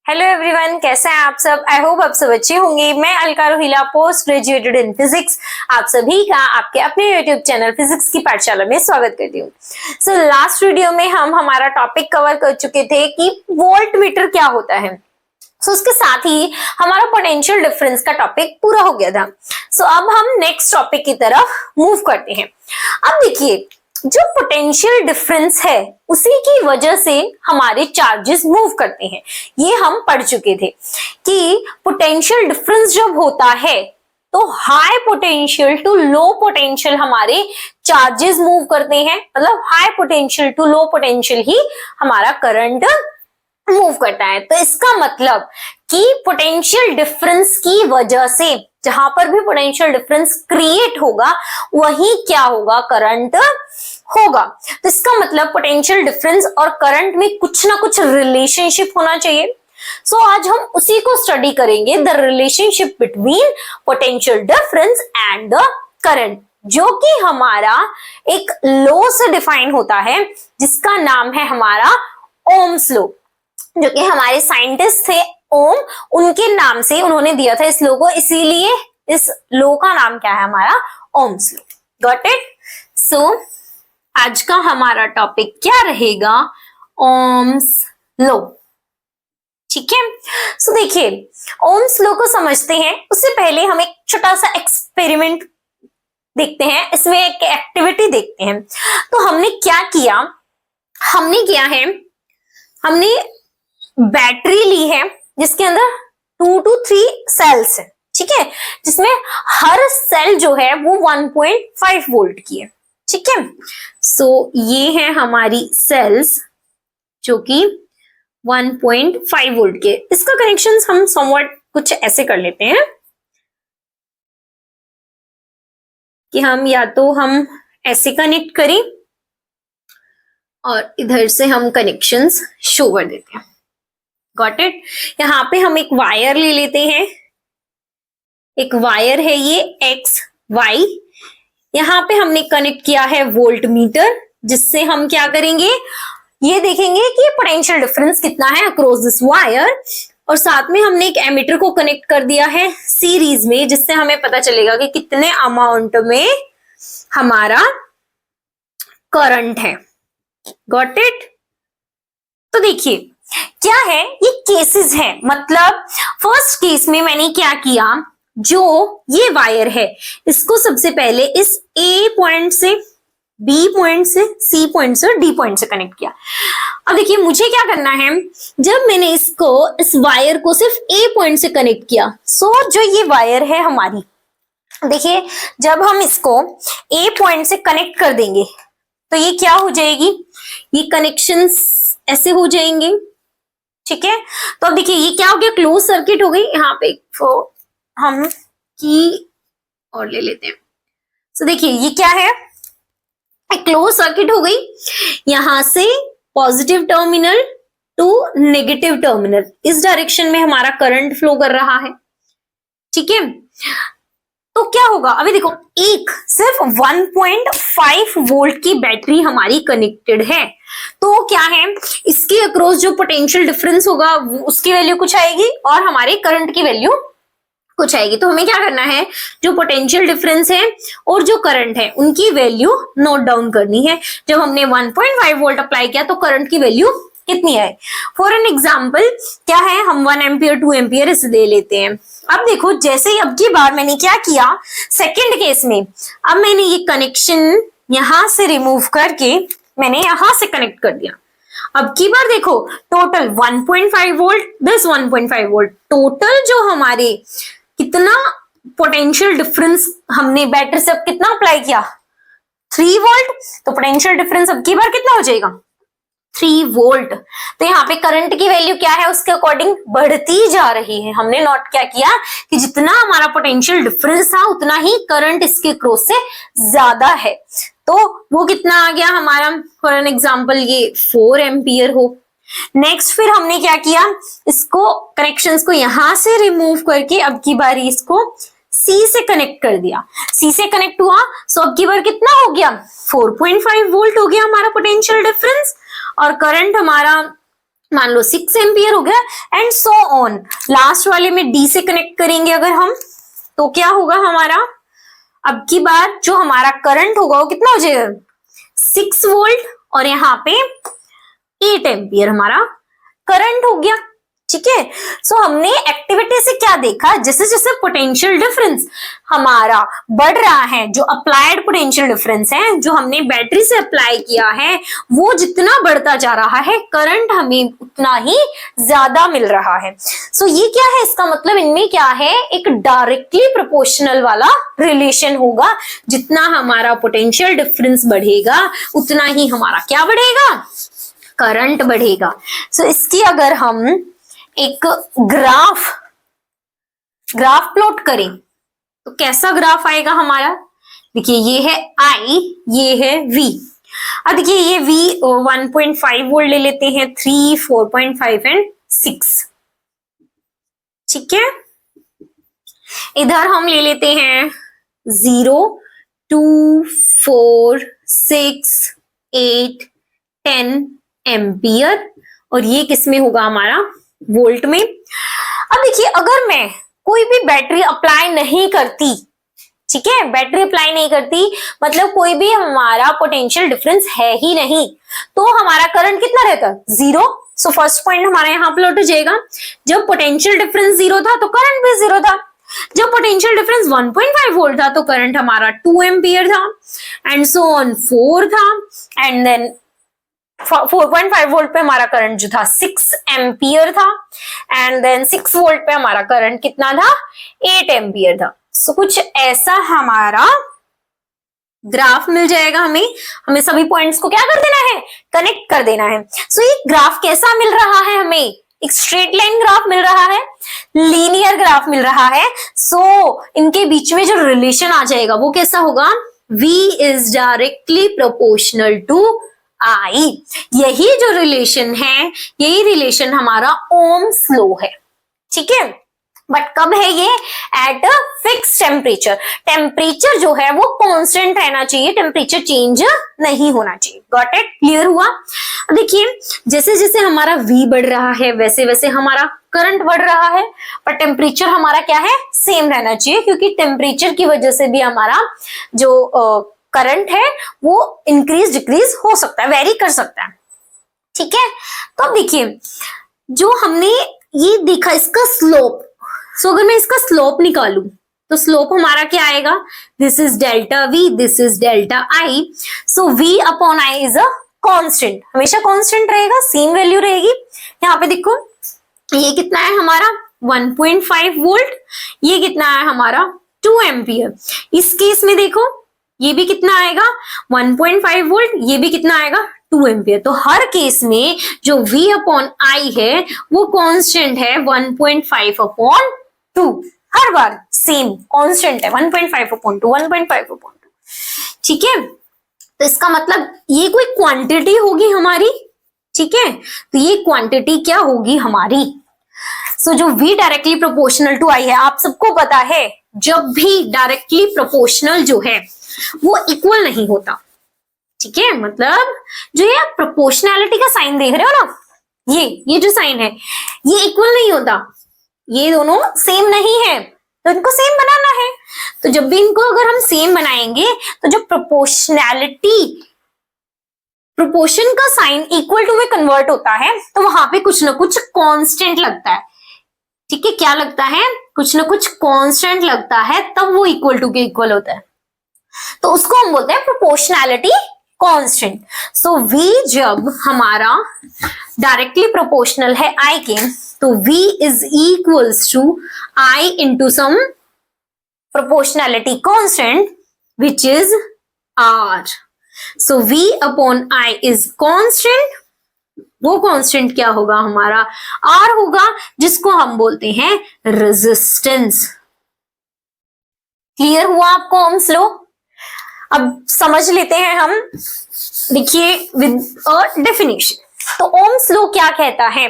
Hello everyone, कैसे हैं आप सब। आई होप आप सब अच्छे होंगे। मैं Alka Rohila, post graduated in physics, आप सभी का आपके अपने यूट्यूब चैनल फिजिक्स की पाठशाला में स्वागत करती हूँ। सो लास्ट वीडियो में हम हमारा टॉपिक कवर कर चुके थे कि वोल्ट मीटर क्या होता है। उसके साथ ही हमारा पोटेंशियल डिफरेंस का टॉपिक पूरा हो गया था। अब हम नेक्स्ट टॉपिक की तरफ मूव करते हैं। अब देखिए, जो पोटेंशियल डिफरेंस है उसी की वजह से हमारे चार्जेस मूव करते हैं। ये हम पढ़ चुके थे कि पोटेंशियल डिफरेंस जब होता है तो high potential to low potential हमारे चार्जेस मूव करते हैं। मतलब high potential to low potential ही हमारा करंट मूव करता है। तो इसका मतलब कि पोटेंशियल डिफरेंस की वजह से जहां पर भी पोटेंशियल डिफरेंस क्रिएट होगा वही क्या होगा, करंट होगा। तो इसका मतलब पोटेंशियल डिफरेंस और करंट में कुछ ना कुछ रिलेशनशिप होना चाहिए। आज हम उसी को स्टडी करेंगे, the relationship between potential difference and the current, जो कि हमारा एक लॉ से डिफाइन होता है जिसका नाम है हमारा ओम्स लॉ, जो कि हमारे साइंटिस्ट थे ओम, उनके नाम से उन्होंने दिया था इस लॉ को, इसीलिए इस लॉ का नाम क्या है हमारा, ओम्स लॉ। Got it. आज का हमारा टॉपिक क्या रहेगा, ओम्स लॉ। ठीक है। देखिए, ओम्स लॉ को समझते हैं उससे पहले हम एक छोटा सा एक्सपेरिमेंट देखते हैं, इसमें एक एक्टिविटी देखते हैं। तो हमने क्या किया, हमने बैटरी ली है जिसके अंदर 2 to 3 सेल्स है। ठीक है, जिसमें हर सेल जो है वो 1.5 वोल्ट की है। ठीक है। ये है हमारी सेल्स जो कि 1.5 वोल्ट के। इसका कनेक्शन हम समवट कुछ ऐसे कर लेते हैं कि हम या तो हम ऐसे कनेक्ट करें और इधर से हम कनेक्शंस शो कर देते हैं। Got it. यहाँ पे हम एक वायर ले लेते हैं, एक वायर है ये एक्स वाई। यहाँ पे हमने कनेक्ट किया है वोल्ट मीटर, जिससे हम क्या करेंगे, ये देखेंगे कि पोटेंशियल डिफरेंस कितना है अक्रॉस दिस वायर। और साथ में हमने एक एमीटर को कनेक्ट कर दिया है सीरीज में, जिससे हमें पता चलेगा कि कितने अमाउंट में हमारा करंट है। Got it. तो देखिए क्या है, ये केसेस है। मतलब फर्स्ट केस में मैंने क्या किया, जो ये वायर है इसको सबसे पहले इस ए पॉइंट से, बी पॉइंट से, सी पॉइंट से और डी पॉइंट से कनेक्ट किया। अब देखिए मुझे क्या करना है, जब मैंने इस वायर को सिर्फ ए पॉइंट से कनेक्ट किया, जो ये वायर है हमारी, देखिए जब हम इसको ए पॉइंट से कनेक्ट कर देंगे तो ये क्या हो जाएगी, ये कनेक्शंस ऐसे हो जाएंगे। ठीक है। तो अब देखिए ये क्या हो गया, क्लोज सर्किट हो गई। यहाँ पे हम की और ले लेते हैं। देखिए ये क्या है, एक क्लोज सर्किट हो गई। यहां से positive terminal to negative terminal, इस डायरेक्शन में हमारा करंट फ्लो कर रहा है। ठीक है। तो क्या होगा, अभी देखो एक सिर्फ 1.5 वोल्ट की बैटरी हमारी कनेक्टेड है, तो क्या है, इसके अक्रॉस जो पोटेंशियल डिफरेंस होगा उसकी वैल्यू कुछ आएगी और हमारे करंट की वैल्यू कुछ आएगी। तो हमें क्या करना है, जो पोटेंशियल डिफरेंस है और जो करंट है उनकी वैल्यू नोट डाउन करनी है। जब हमने 1.5 वोल्ट अप्लाई किया तो करंट की वैल्यू कितनी है। फॉर एन एग्जाम्पल क्या है, हम 1 एम्पियर 2 एम्पियर इसे ले लेते हैं। अब देखो जैसे ही अब की बार मैंने क्या किया, सेकेंड केस में अब मैंने ये कनेक्शन यहां से रिमूव करके मैंने यहां से कनेक्ट कर दिया। अब की बार देखो total 1.5 volt, this 1.5 volt, total जो हमारे कितना पोटेंशियल डिफरेंस हमने बैटरी से अब कितना अप्लाई किया, 3 वोल्ट। तो पोटेंशियल डिफरेंस अब की बार कितना हो जाएगा, 3 वोल्ट। तो यहाँ पे करंट की वैल्यू क्या है, उसके अकॉर्डिंग बढ़ती जा रही है। हमने नोट क्या किया कि जितना हमारा पोटेंशियल डिफरेंस था उतना ही करंट इसके क्रॉस से ज्यादा है। तो वो कितना आ गया हमारा, फॉर एन एग्जांपल ये 4 एम्पियर हो। नेक्स्ट फिर हमने क्या किया, इसको कनेक्शंस को यहां से रिमूव करके अब की बारी इसको सी से कनेक्ट कर दिया। सी से कनेक्ट हुआ, सो अब की बार कितना हो गया, 4.5 वोल्ट हो गया हमारा पोटेंशियल डिफरेंस और करंट हमारा मान लो 6 एम्पियर हो गया एंड सो ऑन। लास्ट वाले में डी से कनेक्ट करेंगे अगर हम, तो क्या होगा हमारा, अब की बार जो हमारा करंट होगा वो कितना हो जाएगा 6 वोल्ट और यहाँ पे 8 एम्पियर हमारा करंट हो गया। ठीक है, सो हमने एक्टिविटी से क्या देखा, जैसे जैसे पोटेंशियल डिफरेंस हमारा बढ़ रहा है, जो अप्लाइड पोटेंशियल डिफरेंस है जो हमने बैटरी से अप्लाई किया है वो जितना बढ़ता जा रहा है करंट हमें उतना ही ज्यादा मिल रहा है। सो ये क्या है, इसका मतलब इनमें क्या है, एक डायरेक्टली प्रोपोर्शनल वाला रिलेशन होगा। जितना हमारा पोटेंशियल डिफरेंस बढ़ेगा उतना ही हमारा क्या बढ़ेगा, करंट बढ़ेगा। सो इसकी अगर हम एक ग्राफ प्लॉट करें तो कैसा ग्राफ आएगा हमारा, देखिए ये है I, ये है V। अब देखिए ये V 1.5 वोल्ट ले लेते हैं, 3, 4.5 एंड 6। ठीक है, इधर हम ले लेते हैं 0, 2, 4, 6, 8, 10 एम्पियर और ये किसमें होगा हमारा, वोल्ट में। अब देखिए अगर मैं कोई भी बैटरी अप्लाई नहीं करती, ठीक है, बैटरी अप्लाई नहीं करती मतलब कोई भी हमारा पोटेंशियल डिफरेंस है ही नहीं, तो हमारा करंट कितना रहता, 0। सो फर्स्ट पॉइंट हमारा यहाँ प्लॉट हो जाएगा, जब पोटेंशियल डिफरेंस 0 था तो करंट भी 0 था। जब पोटेंशियल डिफरेंस 1.5 वोल्ट था तो करंट हमारा 2 एम्पियर था एंड सो ऑन 4 था एंड देन 4.5 वोल्ट पे हमारा करंट जो था 6 एम्पियर था एंड देन 6 वोल्ट पे हमारा करंट कितना था, 8 एम्पियर था। सो कुछ ऐसा हमारा ग्राफ मिल जाएगा हमें सभी पॉइंट्स को क्या कर देना है, कनेक्ट कर देना है। सो ये ग्राफ कैसा मिल रहा है हमें, एक स्ट्रेट लाइन ग्राफ मिल रहा है, लीनियर ग्राफ मिल रहा है। सो इनके बीच में जो रिलेशन आ जाएगा वो कैसा होगा, V is directly proportional to I। यही जो रिलेशन है, यही रिलेशन हमारा ओम्स लॉ है। ठीक है, बट कब है ये, at a fix temperature. Temperature जो है वो कांस्टेंट रहना चाहिए, टेम्परेचर चेंज नहीं होना चाहिए। गॉट इट, क्लियर हुआ। देखिए जैसे जैसे हमारा V बढ़ रहा है वैसे वैसे हमारा करंट बढ़ रहा है, पर टेम्परेचर हमारा क्या है, सेम रहना चाहिए, क्योंकि टेम्परेचर की वजह से भी हमारा जो करंट है वो इंक्रीज डिक्रीज हो सकता है, वेरी कर सकता है। ठीक है, तो अब देखिए जो हमने ये देखा इसका स्लोप, सो अगर मैं इसका स्लोप निकालूं तो स्लोप हमारा क्या आएगा, this is delta V, this is delta I। So V upon I is a constant, हमेशा कांस्टेंट रहेगा, सेम वैल्यू रहेगी। यहाँ पे देखो ये कितना है हमारा 1.5 वोल्ट, ये कितना है हमारा 2 एम्पियर। इस केस में देखो ये भी कितना आएगा 1.5 वोल्ट, ये भी कितना आएगा 2 एम्पियर। तो हर केस में जो V अपॉन I है वो कांस्टेंट है 1.5 अपॉन 2, हर बार सेम कांस्टेंट है 1.5 अपॉन 2, 1.5 अपॉन 2। ठीक है, तो इसका मतलब ये कोई क्वांटिटी होगी हमारी। ठीक है, तो ये क्वांटिटी क्या होगी हमारी, सो जो V directly proportional to I है, आप सबको पता है जब भी डायरेक्टली प्रोपोर्शनल जो है वो इक्वल नहीं होता। ठीक है, मतलब जो ये प्रोपोर्शनैलिटी का साइन देख रहे हो ना, ये जो साइन है ये इक्वल नहीं होता, ये दोनों सेम नहीं है, तो इनको सेम बनाना है। तो जब भी इनको अगर हम सेम बनाएंगे तो जो प्रोपोर्शन का साइन इक्वल टू में कन्वर्ट होता है तो वहां पे कुछ ना कुछ कांस्टेंट लगता है। ठीक है, क्या लगता है, कुछ ना कुछ कांस्टेंट लगता है, तब वो इक्वल टू के इक्वल होता है, तो उसको हम बोलते हैं प्रोपोर्शनैलिटी कांस्टेंट। सो V जब हमारा डायरेक्टली प्रोपोर्शनल है I के, तो V is equals to I into some proportionality constant which is R। So V upon I is constant, वो कांस्टेंट क्या होगा हमारा, R होगा, जिसको हम बोलते हैं रेजिस्टेंस। क्लियर हुआ आपको ओम्स लॉ। अब समझ लेते हैं हम, देखिए विद अ डेफिनेशन। तो ओम्स लॉ क्या कहता है,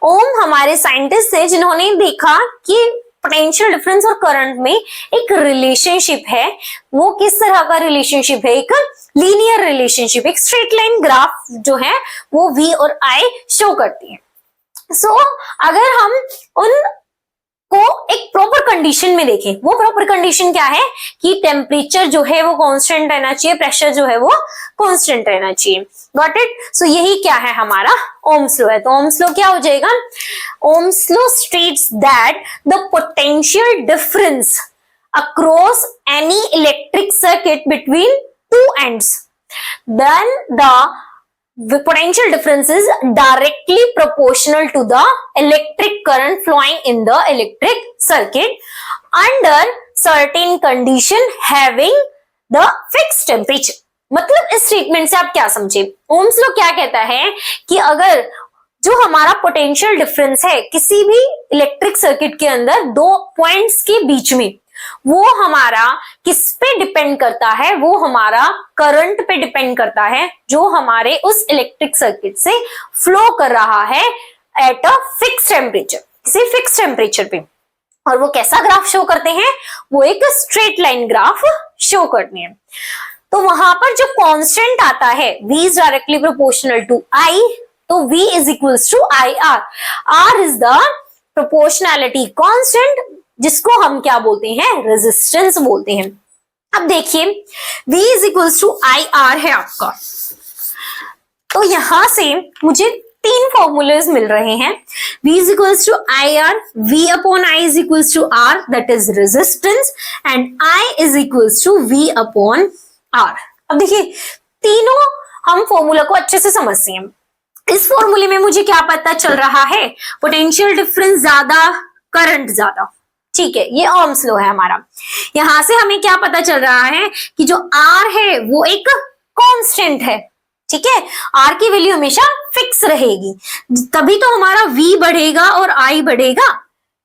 ओम हमारे साइंटिस्ट थे जिन्होंने देखा कि पोटेंशियल डिफरेंस और करंट में एक रिलेशनशिप है। वो किस तरह का रिलेशनशिप है, एक लीनियर रिलेशनशिप, एक स्ट्रेट लाइन ग्राफ जो है वो V और I शो करती है। सो अगर हम उन को एक प्रॉपर कंडीशन में देखें, वो प्रॉपर कंडीशन क्या है कि टेम्परेचर जो है वो कांस्टेंट रहना चाहिए, प्रेशर जो है वो कांस्टेंट रहना चाहिए। Got it? सो यही क्या है हमारा ओम्स लॉ है। तो ओम्स लॉ क्या हो जाएगा? Ohm's law states that the potential difference across any electric circuit between two ends, then the potential difference is directly proportional to the electric current flowing in the electric circuit under certain condition having the fixed temperature। मतलब इस statement से आप क्या समझे? Ohm's law क्या कहता है कि अगर जो हमारा पोटेंशियल डिफरेंस है किसी भी इलेक्ट्रिक सर्किट के अंदर दो पॉइंट्स के बीच में, वो हमारा किस पे डिपेंड करता है? वो हमारा करंट पे डिपेंड करता है जो हमारे उस इलेक्ट्रिक सर्किट से फ्लो कर रहा है एट अ फिक्स टेम्परेचर, किसी फिक्स टेम्परेचर पे। और वो कैसा ग्राफ शो करते हैं? वो एक स्ट्रेट लाइन ग्राफ शो करते हैं। तो वहां पर जो कांस्टेंट आता है V is directly proportional to I, तो V is equals to IR। R is the proportionality constant, जिसको हम क्या बोलते हैं? रेजिस्टेंस बोलते हैं। अब देखिए V is equals to IR है आपका, तो यहां से मुझे तीन फॉर्मूलेज मिल रहे हैं। V is equals to IR, V upon I is equals to R, that is resistance, and I is equals to V upon R। अब देखिए तीनों हम फॉर्मूला को अच्छे से समझते हैं। इस फॉर्मूले में मुझे क्या पता चल रहा है? पोटेंशियल डिफरेंस ज्यादा, करंट ज्यादा। ठीक है, ये ओम्स लॉ है हमारा। यहां से हमें क्या पता चल रहा है कि जो R है वो एक कांस्टेंट है। ठीक है, R की वैल्यू हमेशा फिक्स रहेगी, तभी तो हमारा V बढ़ेगा और I बढ़ेगा।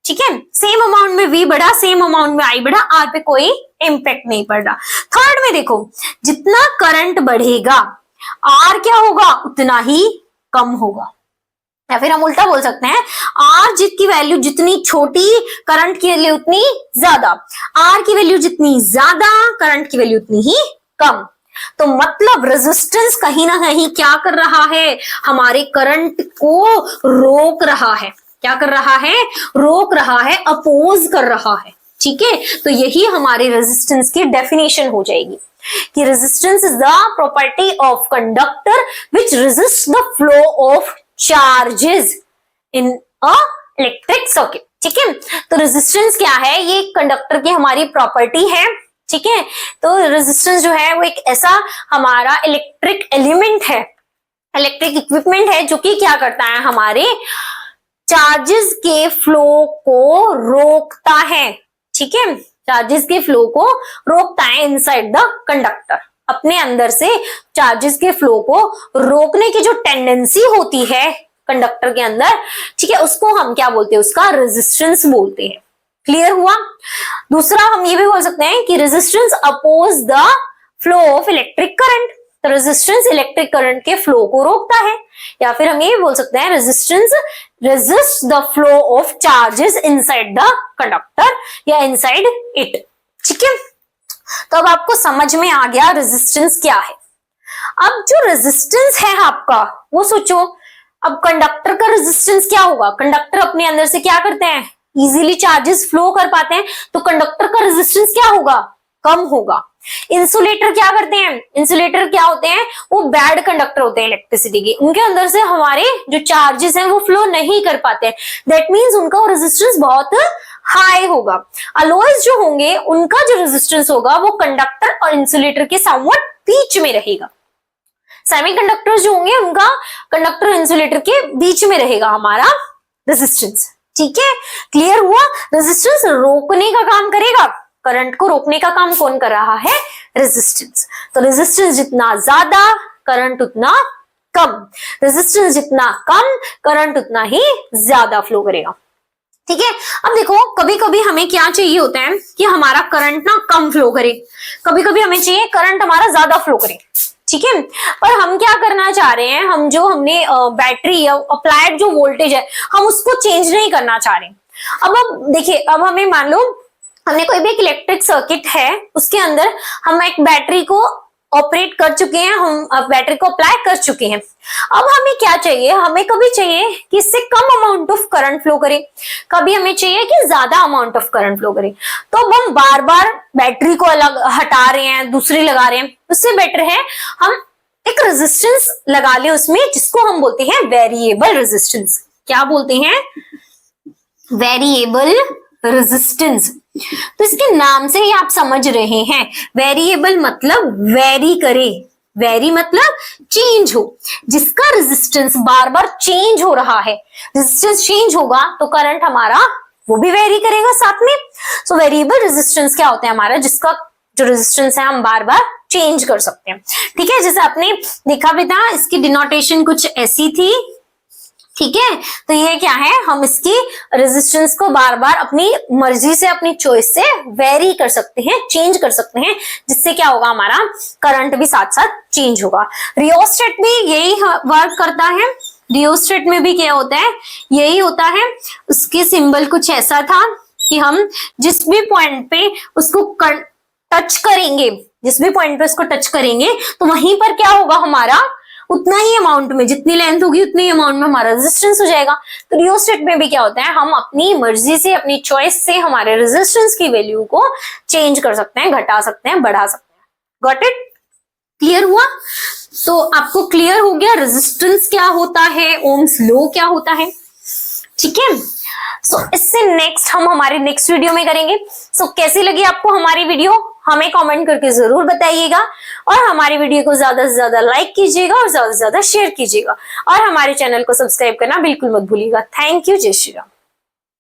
ठीक है, सेम अमाउंट में V बढ़ा, सेम अमाउंट में I बढ़ा, R पे कोई इंपैक्ट नहीं पड़ रहा। थर्ड में देखो, जितना करंट बढ़ेगा R क्या होगा? उतना ही कम होगा। या फिर हम उल्टा बोल सकते हैं, R की वैल्यू जितनी छोटी, करंट की वैल्यू उतनी ज्यादा। R की वैल्यू जितनी ज्यादा, करंट की वैल्यू उतनी ही कम। तो मतलब रेजिस्टेंस कहीं ना कहीं क्या कर रहा है? हमारे करंट को रोक रहा है। क्या कर रहा है? रोक रहा है, अपोज कर रहा है। ठीक है, तो यही हमारे रेजिस्टेंस की डेफिनेशन हो जाएगी कि resistance is the property of conductor which resist the flow of charges in a electric circuit. ठीक है, तो रेजिस्टेंस क्या है? ये कंडक्टर की हमारी प्रॉपर्टी है। ठीक है, तो रेजिस्टेंस जो है वो एक ऐसा हमारा इलेक्ट्रिक एलिमेंट है, इलेक्ट्रिक इक्विपमेंट है जो कि क्या करता है? हमारे चार्जेस के फ्लो को रोकता है। ठीक है, चार्जेस के फ्लो को रोकता है इनसाइड द कंडक्टर। अपने अंदर से चार्जेस के फ्लो को रोकने की जो टेंडेंसी होती है कंडक्टर के अंदर, ठीक है, उसको हम क्या बोलते हैं? उसका रेजिस्टेंस बोलते हैं। क्लियर हुआ? दूसरा हम ये भी बोल सकते हैं कि resistance oppose the flow of electric current. तो रेजिस्टेंस इलेक्ट्रिक करंट के फ्लो को रोकता है। या फिर हम ये बोल सकते हैं resistance resist the flow of charges inside the conductor या इनसाइड इट। ठीक है, तो अब आपको समझ में आ गया रेजिस्टेंस क्या है। अब जो रेजिस्टेंस है आपका, वो सोचो, अब कंडक्टर का रेजिस्टेंस क्या होगा? कंडक्टर अपने अंदर से क्या करते हैं? इजीली चार्जेस फ्लो कर पाते हैं, तो कंडक्टर का रेजिस्टेंस क्या होगा? कम होगा। इंसुलेटर क्या करते हैं? इंसुलेटर क्या होते हैं? वो बैड कंडक्टर होते हैं इलेक्ट्रिसिटी के, उनके अंदर से हमारे जो चार्जेस हैं वो फ्लो नहीं कर पाते हैं। दैट मीन्स उनका रेजिस्टेंस बहुत हाई होगा। अलॉयज जो होंगे उनका जो रेजिस्टेंस होगा वो कंडक्टर और इंसुलेटर के समवट बीच में रहेगा। सेमीकंडक्टर्स जो होंगे उनका कंडक्टर और इंसुलेटर के बीच में रहेगा हमारा रेजिस्टेंस। ठीक है, क्लियर हुआ? रेजिस्टेंस रोकने का काम करेगा, करंट को रोकने का काम कौन कर रहा है? रेजिस्टेंस। तो रेजिस्टेंस जितना ज्यादा, करंट उतना कम। रेजिस्टेंस जितना कम, करंट उतना ही ज्यादा फ्लो करेगा। ठीक है, अब देखो कभी कभी हमें क्या चाहिए होता है कि हमारा करंट ना कम फ्लो करे, कभी कभी हमें चाहिए करंट हमारा ज्यादा फ्लो करे। ठीक है, पर हम क्या करना चाह रहे हैं? हम जो हमने बैटरी या अप्लाइड जो वोल्टेज है हम उसको चेंज नहीं करना चाह रहे। अब देखिए, अब हमें मान लो हमने कोई भी एक इलेक्ट्रिक सर्किट है, उसके अंदर हम एक बैटरी को ऑपरेट कर चुके हैं, हम बैटरी को अप्लाई कर चुके हैं। अब हमें क्या चाहिए, हमें कभी चाहिए कि इससे कम अमाउंट ऑफ करंट फ्लो करे, कभी हमें चाहिए कि ज्यादा अमाउंट ऑफ करंट फ्लो करे। तो अब हम बार बार बैटरी को अलग हटा रहे हैं, दूसरी लगा रहे हैं, उससे बेटर है हम एक रेजिस्टेंस लगा ले उसमें, जिसको हम बोलते हैं वेरिएबल रेजिस्टेंस। क्या बोलते हैं? Variable resistance. तो इसके नाम से ही आप समझ रहे हैं, वेरिएबल मतलब वेरी करे, वेरी मतलब चेंज हो, जिसका रेजिस्टेंस बार बार चेंज हो रहा है। रेजिस्टेंस चेंज होगा तो करंट हमारा वो भी वेरी करेगा साथ में। सो वेरिएबल रेजिस्टेंस क्या होता है हमारा, जिसका जो रेजिस्टेंस है हम बार बार चेंज कर सकते हैं। ठीक है, जैसे आपने देखा भी था, इसकी डिनोटेशन कुछ ऐसी थी। ठीक है, तो ये क्या है, हम इसकी रेजिस्टेंस को बार बार अपनी मर्जी से, अपनी चॉइस से वेरी कर सकते हैं, चेंज कर सकते हैं, जिससे क्या होगा, हमारा करंट भी साथ साथ चेंज होगा। रियोस्टेट भी यही वर्क करता है। रियोस्टेट में भी क्या होता है, यही होता है। उसके सिंबल कुछ ऐसा था कि हम जिस भी पॉइंट पे उसको टच करेंगे, जिस भी पॉइंट पे उसको टच करेंगे, तो वहीं पर क्या होगा, हमारा उतना ही अमाउंट में, जितनी लेंथ होगी उतनी अमाउंट में हमारा रेजिस्टेंस हो जाएगा। तो रियोस्टेट में भी क्या होता है, हम अपनी मर्जी से, अपनी चॉइस से हमारे रेजिस्टेंस की वैल्यू को चेंज कर सकते हैं, घटा सकते हैं, बढ़ा सकते हैं। Got it? क्लियर हुआ? तो आपको क्लियर हो गया रेजिस्टेंस क्या होता है, ओम्स लॉ क्या होता है। ठीक है, सो इससे नेक्स्ट हम हमारे नेक्स्ट वीडियो में करेंगे। सो कैसी लगी आपको हमारी वीडियो, हमें कमेंट करके जरूर बताइएगा, और हमारी वीडियो को ज्यादा से ज्यादा लाइक कीजिएगा और ज्यादा से ज्यादा शेयर कीजिएगा, और हमारे चैनल को सब्सक्राइब करना बिल्कुल मत भूलिएगा। थैंक यू, जय श्री राम।